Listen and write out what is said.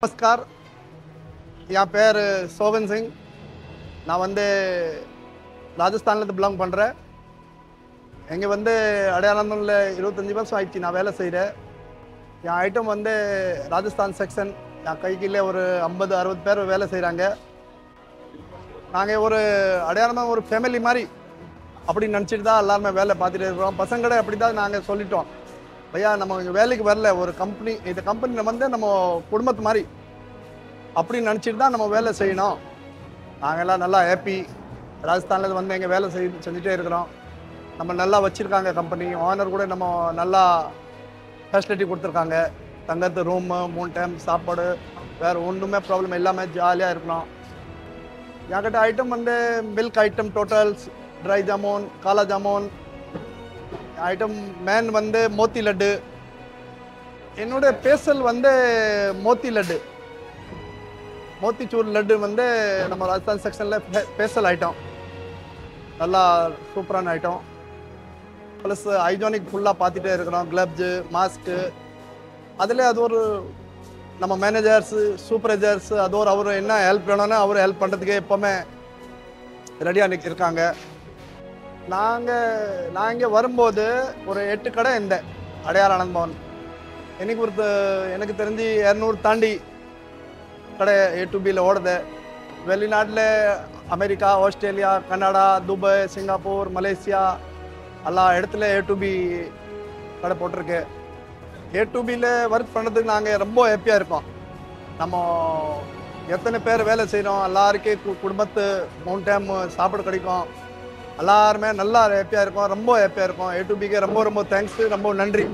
नमस्कार என் பேர் சோவன் சிங் நான் வந்து ராஜஸ்தான்லேருந்து பிலாங் பண்ணுறேன் இங்கே வந்து அடையாளம்ல 25 வருஷம் ஆயிடுச்சு நான் வேலை செய்கிறேன் என் ஐட்டம் வந்து ராஜஸ்தான் செக்ஷன் என் கைக்கிலே ஒரு 50-60 பேர் வேலை செய்கிறாங்க நாங்கள் ஒரு அடையாளமாக ஒரு ஃபேமிலி மாதிரி அப்படின்னு நினச்சிட்டு தான் எல்லாருமே வேலை பார்த்துட்டு இருக்கிறோம் பசங்களே அப்படி தான் நாங்கள் சொல்லிட்டோம் பையா நம்ம இங்கே வேலைக்கு வரல ஒரு கம்பெனி இந்த கம்பெனியில் வந்து நம்ம குடும்பத்து மாதிரி அப்படின்னு நினச்சிட்டு தான் நம்ம வேலை செய்யணும் நாங்கள் எல்லாம் நல்லா ஹாப்பி ராஜஸ்தானில் வந்து எங்கள் வேலை செஞ்சுட்டே இருக்கிறோம் நம்ம நல்லா வச்சுருக்காங்க கம்பெனி ஓனர் கூட நம்ம நல்லா ஃபெசிலிட்டி கொடுத்துருக்காங்க தங்கறது ரூமு 3 டைம் சாப்பாடு வேறு ஒன்றுமே ப்ராப்ளம் இல்லாமல் ஜாலியாக இருக்கலாம் என்கிட்ட ஐட்டம் வந்து milk item totals dry jamun kala jamun item man வந்து மோத்தி லட்டு என்னோட ஸ்பெஷல் வந்து மோத்தி லட்டு மோத்திச்சூர் லட்டு வந்து நம்ம ராஜஸ்தான் செக்ஷனில் ஸ்பெஷல் ஐட்டம் நல்லா சூப்பரான ஐட்டம் ப்ளஸ் ஹைஜானிக் ஃபுல்லாக பார்த்துட்டே இருக்கிறோம் க்ளப்ஸு மாஸ்க்கு அதில் அது ஒரு நம்ம மேனேஜர்ஸு சூப்பர்வைசர்ஸு அது ஒரு அவர் என்ன ஹெல்ப் வேணும்னா அவர் ஹெல்ப் பண்ணுறதுக்கு எப்போவுமே ரெடியாக இருக்காங்க நான் இங்கே வரும்போது ஒரு 8 கடை இருந்தேன் அடையார் ஆனந்த் பவன் எனக்கு தெரிஞ்சு 200 தாண்டி கடை A to Bயில் ஓடுது வெளிநாட்டில் America Australia Canada Dubai Singapore Malaysia எல்லா இடத்துல A to B கடை போட்டிருக்கு A to Bயில் ஒர்க் பண்ணுறதுக்கு நாங்கள் ரொம்ப ஹாப்பியாக இருக்கோம் நம்ம எத்தனை பேர் வேலை செய்கிறோம் எல்லாருக்கும் குடும்பத்து 3 டைம் சாப்பாடு கிடைக்கும் எல்லாருமே நல்லா ஹாப்பியாக இருக்கும் ரொம்ப ஹாப்பியாக இருக்கும் A to Bக்கு ரொம்ப தேங்க்ஸு ரொம்ப நன்றி